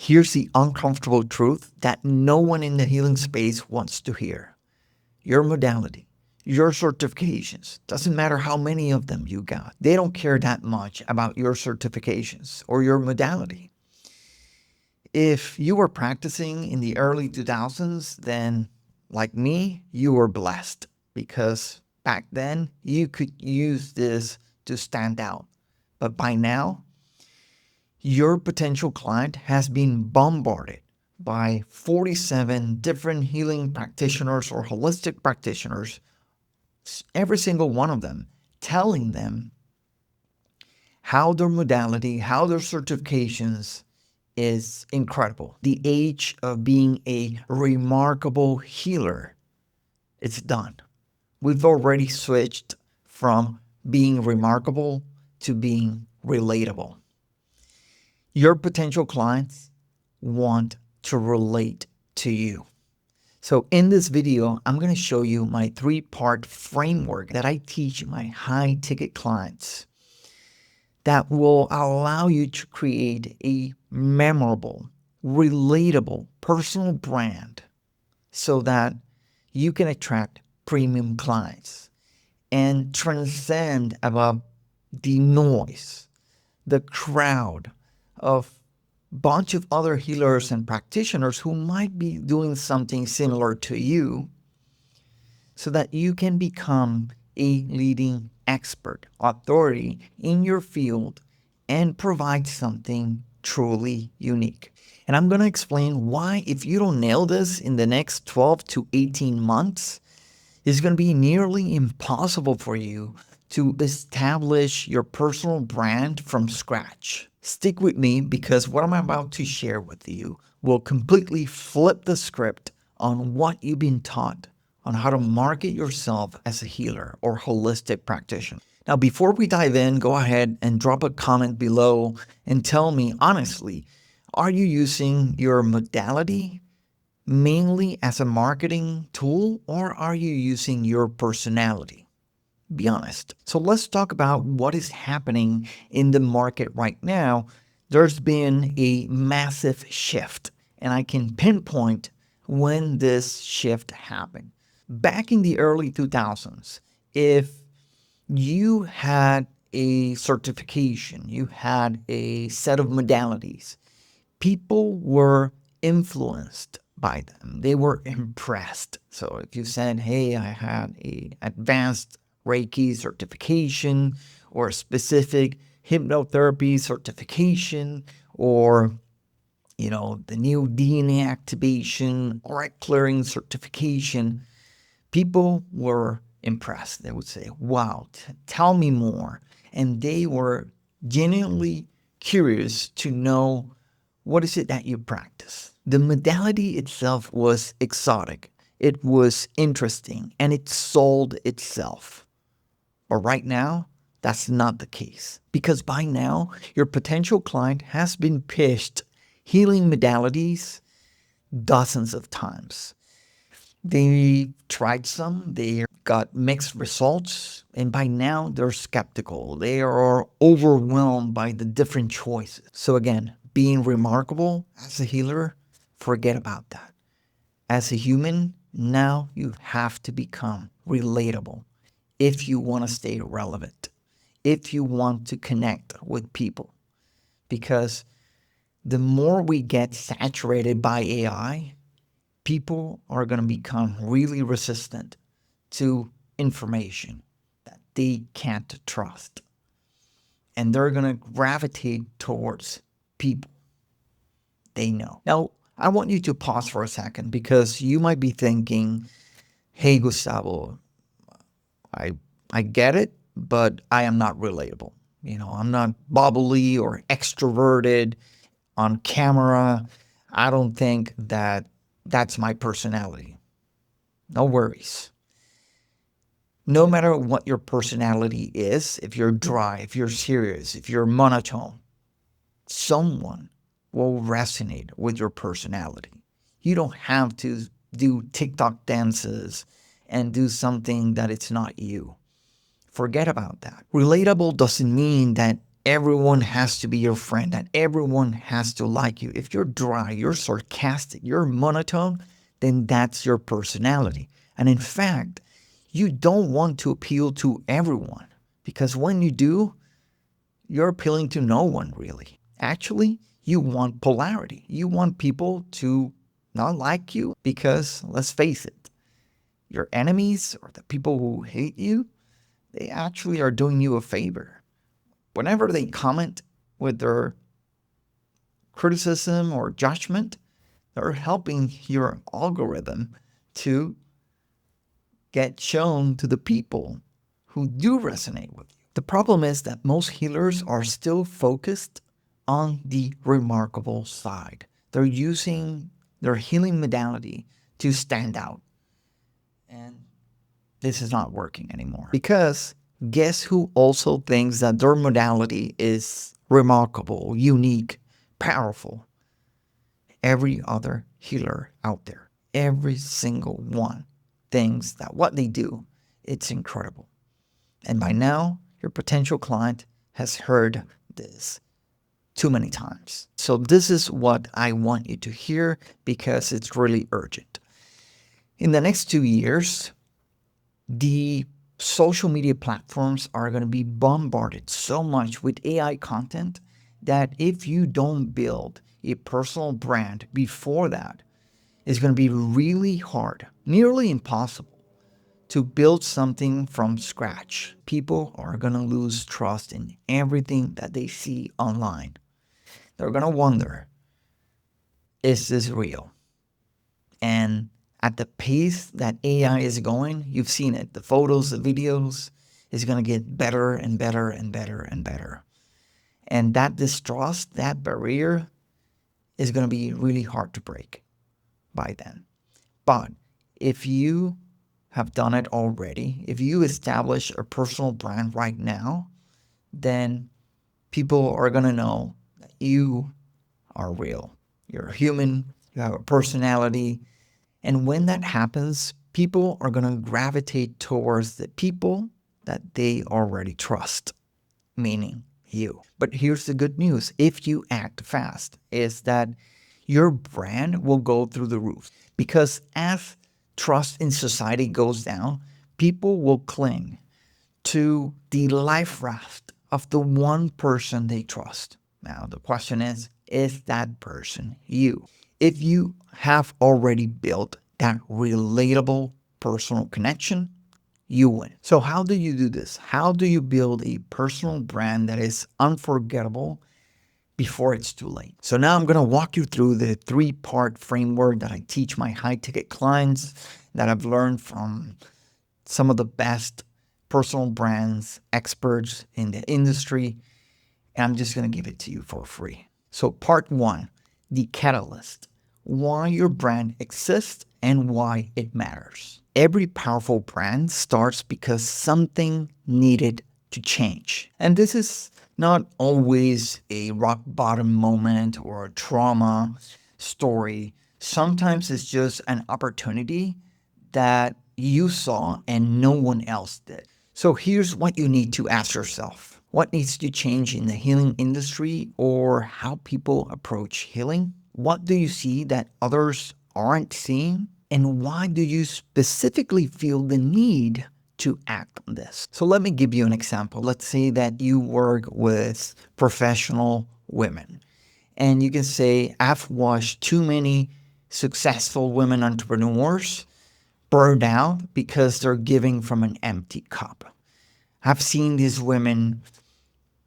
Here's the uncomfortable truth that no one in the healing space wants to hear. Your modality, your certifications, doesn't matter how many of them you got. They don't care that much about your certifications or your modality. If you were practicing in the early 2000s, then like me, you were blessed because back then you could use this to stand out. But by now, your potential client has been bombarded by 47 different healing practitioners or holistic practitioners, every single one of them telling them how their modality, how their certifications is incredible. The age of being a remarkable healer, it's done. We've already switched from being remarkable to being relatable. Your potential clients want to relate to you. So in this video, I'm going to show you my 3-part framework that I teach my high-ticket clients that will allow you to create a memorable, relatable, personal brand so that you can attract premium clients and transcend above the noise, the crowd of bunch of other healers and practitioners who might be doing something similar to you so that you can become a leading expert, authority in your field and provide something truly unique. And I'm going to explain why if you don't nail this in the next 12 to 18 months, it's going to be nearly impossible for you to establish your personal brand from scratch. Stick with me because what I'm about to share with you will completely flip the script on what you've been taught on how to market yourself as a healer or holistic practitioner. Now, before we dive in, go ahead and drop a comment below and tell me honestly, are you using your modality mainly as a marketing tool or are you using your personality? Be honest. So let's talk about what is happening in the market right now. There's been a massive shift, and I can pinpoint when this shift happened. Back in the early 2000s, if you had a certification, you had a set of modalities, people were influenced by them. They were impressed. So if you said, hey, I had an advanced Reiki certification or a specific hypnotherapy certification or the new DNA activation or clearing certification, people were impressed. They would say, wow, tell me more. And they were genuinely curious to know what is it that you practice. The modality itself was exotic. It was interesting and it sold itself. But right now, that's not the case. Because by now, your potential client has been pitched healing modalities dozens of times. They tried some, they got mixed results, and by now they're skeptical. They are overwhelmed by the different choices. So again, being remarkable as a healer, forget about that. As a human, now you have to become relatable if you want to stay relevant, if you want to connect with people. Because the more we get saturated by AI, people are going to become really resistant to information that they can't trust. And they're going to gravitate towards people they know. Now, I want you to pause for a second because you might be thinking, hey, Gustavo, I get it, but I am not relatable. I'm not bubbly or extroverted on camera. I don't think that that's my personality. No worries. No matter what your personality is, if you're dry, if you're serious, if you're monotone, someone will resonate with your personality. You don't have to do TikTok dances and do something that it's not you. Forget about that. Relatable doesn't mean that everyone has to be your friend, that everyone has to like you. If you're dry, you're sarcastic, you're monotone, then that's your personality. And in fact, you don't want to appeal to everyone, because when you do, you're appealing to no one really. Actually, you want polarity. You want people to not like you because, let's face it, your enemies or the people who hate you, they actually are doing you a favor. Whenever they comment with their criticism or judgment, they're helping your algorithm to get shown to the people who do resonate with you. The problem is that most healers are still focused on the remarkable side. They're using their healing modality to stand out. And this is not working anymore. Because guess who also thinks that their modality is remarkable, unique, powerful? Every other healer out there. Every single one thinks that what they do, it's incredible. And by now, your potential client has heard this too many times. So this is what I want you to hear, because it's really urgent. In the next 2 years, the social media platforms are going to be bombarded so much with AI content that if you don't build a personal brand before that, it's going to be really hard, nearly impossible, to build something from scratch. People are going to lose trust in everything that they see online. They're going to wonder, is this real? And at the pace that AI is going, you've seen it. The photos, the videos is going to get better and better and better and better. And that distrust, that barrier is going to be really hard to break by then. But if you have done it already, if you establish a personal brand right now, then people are going to know that you are real. You're a human, you have a personality. And when that happens, people are going to gravitate towards the people that they already trust, meaning you. But here's the good news. If you act fast, is that your brand will go through the roof. Because as trust in society goes down, people will cling to the life raft of the one person they trust. Now, the question is that person you? If you have already built that relatable personal connection, you win. So how do you do this? How do you build a personal brand that is unforgettable before it's too late? So now I'm going to walk you through the 3-part framework that I teach my high-ticket clients, that I've learned from some of the best personal brands experts in the industry, and I'm just going to give it to you for free. So part 1, the catalyst, why your brand exists and why it matters. Every powerful brand starts because something needed to change. And this is not always a rock bottom moment or a trauma story. Sometimes it's just an opportunity that you saw and no one else did. So here's what you need to ask yourself. What needs to change in the healing industry or how people approach healing? What do you see that others aren't seeing? And why do you specifically feel the need to act on this? So let me give you an example. Let's say that you work with professional women, and you can say, I've watched too many successful women entrepreneurs burned out because they're giving from an empty cup. I've seen these women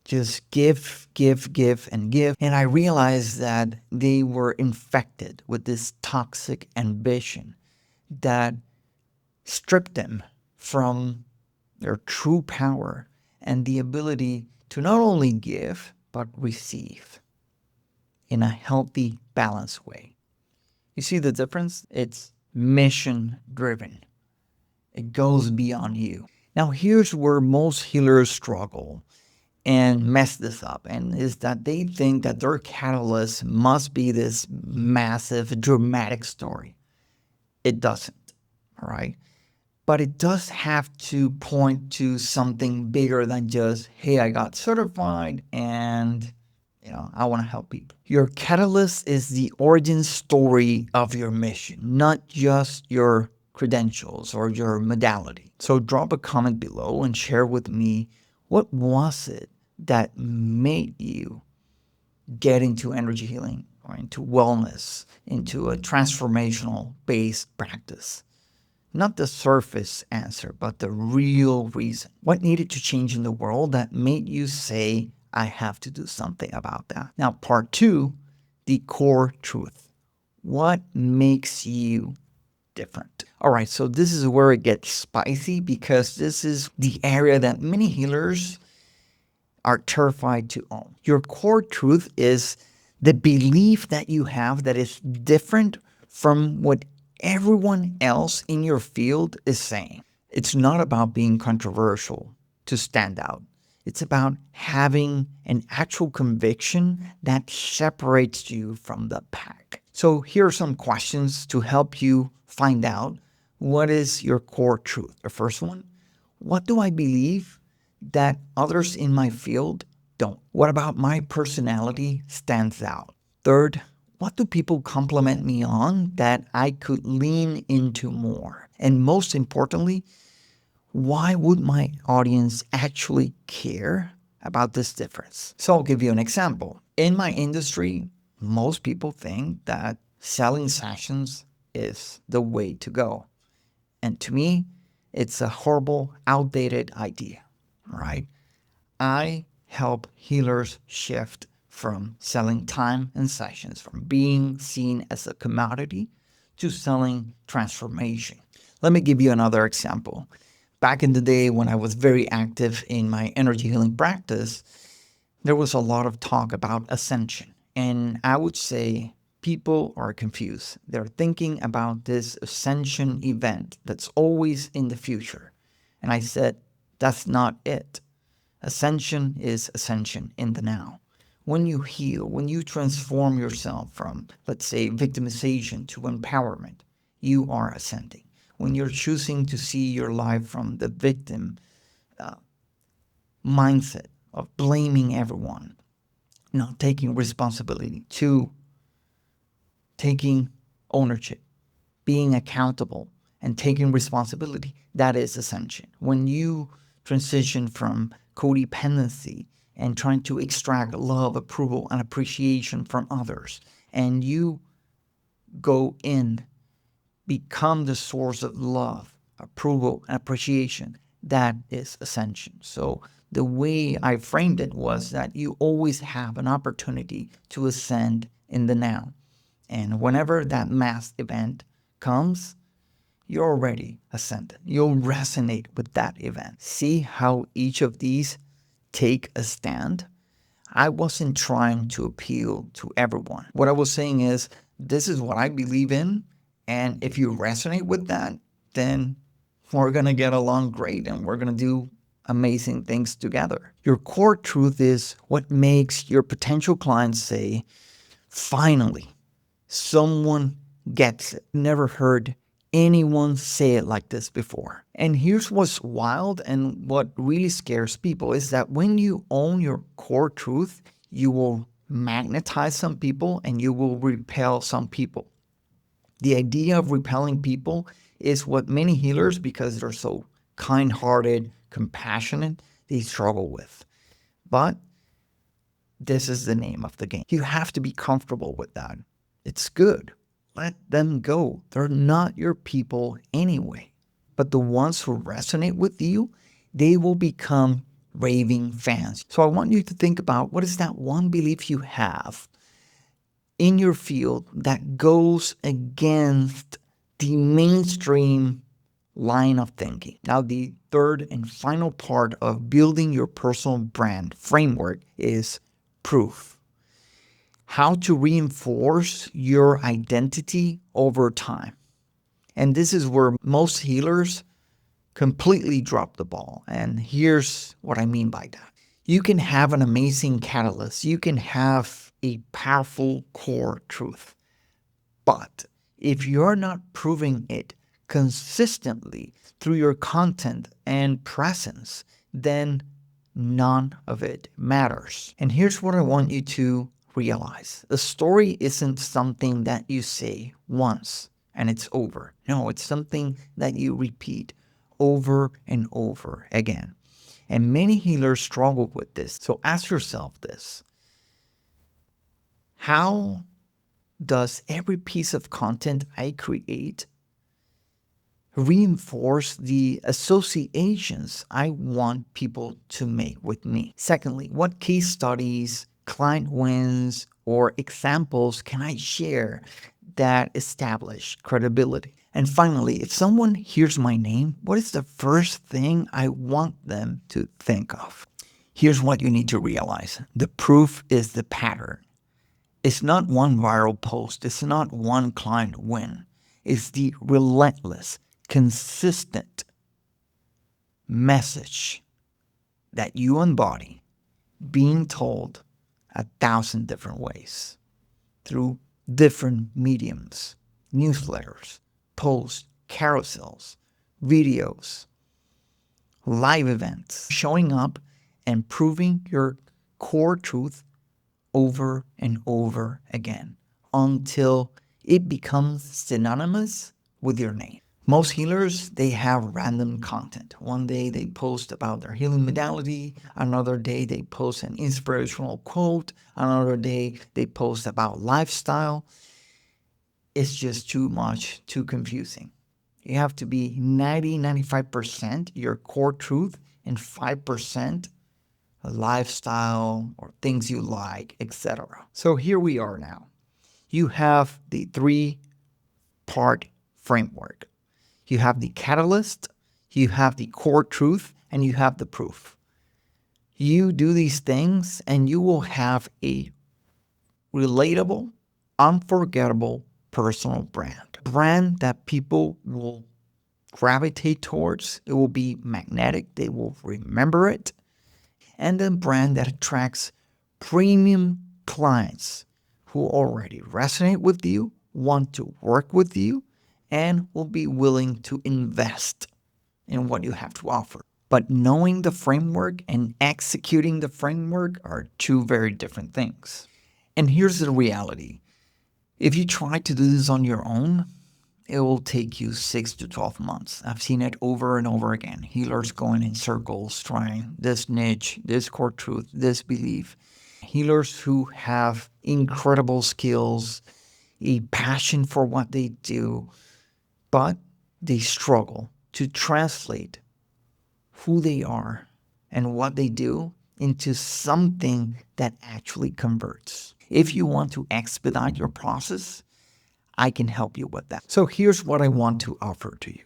just give, and give. And I realized that they were infected with this toxic ambition that stripped them from their true power and the ability to not only give, but receive in a healthy, balanced way. You see the difference? It's mission driven. It goes beyond you. Now, here's where most healers struggle and mess this up, and is that they think that their catalyst must be this massive, dramatic story. It doesn't, all right? But it does have to point to something bigger than just, hey, I got certified and I want to help people. Your catalyst is the origin story of your mission, not just your credentials or your modality. So drop a comment below and share with me, what was it that made you get into energy healing or into wellness, into a transformational based practice? Not the surface answer, but the real reason. What needed to change in the world that made you say, I have to do something about that? Now, part 2, the core truth. What makes you different? All right, so this is where it gets spicy, because this is the area that many healers are terrified to own. Your core truth is the belief that you have that is different from what everyone else in your field is saying. It's not about being controversial to stand out. It's about having an actual conviction that separates you from the pack. So here are some questions to help you find out what is your core truth. The first one, what do I believe that others in my field don't? What about my personality stands out? Third, what do people compliment me on that I could lean into more? And most importantly, why would my audience actually care about this difference? So I'll give you an example. In my industry, most people think that selling sessions is the way to go. And to me, it's a horrible, outdated idea, right? I help healers shift from selling time and sessions, from being seen as a commodity to selling transformation. Let me give you another example. Back in the day when I was very active in my energy healing practice, there was a lot of talk about ascension. And I would say people are confused. They're thinking about this ascension event that's always in the future. And I said, that's not it. Ascension is ascension in the now. When you heal, when you transform yourself from, let's say, victimization to empowerment, you are ascending. When you're choosing to see your life from the victim mindset of blaming everyone, not taking responsibility, to taking ownership, being accountable, and taking responsibility, that is ascension. When you transition from codependency and trying to extract love, approval, and appreciation from others, and you go in, become the source of love, approval, and appreciation, that is ascension. So the way I framed it was that you always have an opportunity to ascend in the now. And whenever that mass event comes, you're already ascended. You'll resonate with that event. See how each of these take a stand? I wasn't trying to appeal to everyone. What I was saying is, this is what I believe in, and if you resonate with that, then we're going to get along great and we're going to do amazing things together. Your core truth is what makes your potential clients say, finally, someone gets it. Never heard anyone say it like this before. And here's what's wild and what really scares people is that when you own your core truth, you will magnetize some people and you will repel some people. The idea of repelling people is what many healers, because they're so kind-hearted, compassionate, they struggle with. But this is the name of the game. You have to be comfortable with that. It's good. Let them go. They're not your people anyway. But the ones who resonate with you, they will become raving fans. So I want you to think about, what is that one belief you have in your field that goes against the mainstream line of thinking? Now, the third and final part of building your personal brand framework is proof. How to reinforce your identity over time. And this is where most healers completely drop the ball. And here's what I mean by that. You can have an amazing catalyst. You can have a powerful core truth. But if you're not proving it consistently through your content and presence, then none of it matters. And here's what I want you to realize. The story isn't something that you say once and it's over. No, it's something that you repeat over and over again. And many healers struggle with this. So ask yourself this. How does every piece of content I create reinforce the associations I want people to make with me? Secondly, what case studies, client wins, or examples can I share that establish credibility? And finally, if someone hears my name, what is the first thing I want them to think of? Here's what you need to realize. The proof is the pattern. It's not one viral post. It's not one client win. It's the relentless, consistent message that you embody being told 1,000 different ways through different mediums, newsletters, posts, carousels, videos, live events, showing up and proving your core truth over and over again until it becomes synonymous with your name. Most healers, they have random content. One day they post about their healing modality. Another day they post an inspirational quote. Another day they post about lifestyle. It's just too much, too confusing. You have to be 95% your core truth and 5% lifestyle or things you like, etc. So here we are now. You have the 3-part framework. You have the catalyst, you have the core truth, and you have the proof. You do these things and you will have a relatable, unforgettable personal brand. A brand that people will gravitate towards. It will be magnetic. They will remember it. And a brand that attracts premium clients who already resonate with you, want to work with you, and will be willing to invest in what you have to offer. But knowing the framework and executing the framework are two very different things. And here's the reality. If you try to do this on your own, it will take you 6 to 12 months. I've seen it over and over again. Healers going in circles, trying this niche, this core truth, this belief. Healers who have incredible skills, a passion for what they do, but they struggle to translate who they are and what they do into something that actually converts. If you want to expedite your process, I can help you with that. So here's what I want to offer to you.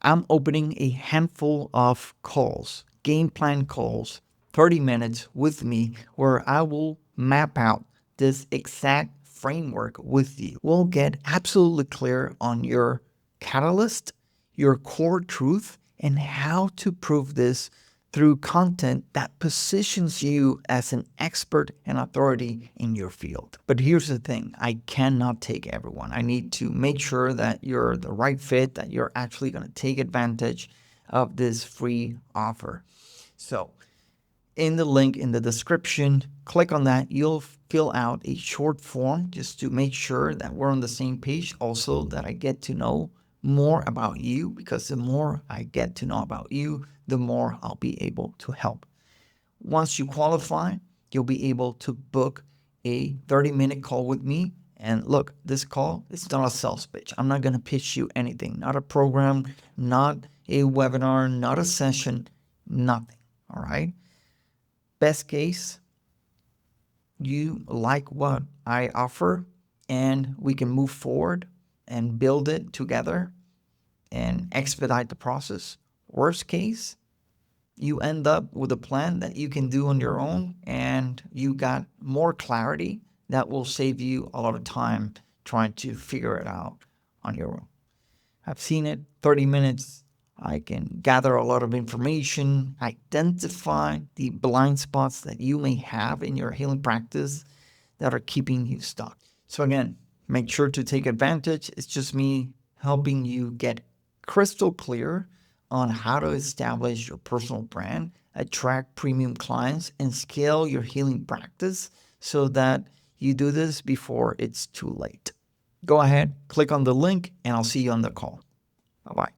I'm opening a handful of calls, game plan calls, 30 minutes with me, where I will map out this exact framework with you. We'll get absolutely clear on your catalyst, your core truth, and how to prove this through content that positions you as an expert and authority in your field. But here's the thing, I cannot take everyone. I need to make sure that you're the right fit, that you're actually going to take advantage of this free offer. So in the link in the description, click on that. You'll fill out a short form just to make sure that we're on the same page. Also, that I get to know more about you, because the more I get to know about you, the more I'll be able to help. Once you qualify, you'll be able to book a 30-minute call with me. And look, this call is not a sales pitch. I'm not going to pitch you anything, not a program, not a webinar, not a session, nothing. All right. Best case, you like what I offer and we can move forward and build it together and expedite the process. Worst case, you end up with a plan that you can do on your own and you got more clarity that will save you a lot of time trying to figure it out on your own. I've seen it, 30 minutes. I can gather a lot of information, identify the blind spots that you may have in your healing practice that are keeping you stuck. So again, make sure to take advantage. It's just me helping you get crystal clear on how to establish your personal brand, attract premium clients, and scale your healing practice so that you do this before it's too late. Go ahead, click on the link, and I'll see you on the call. Bye-bye.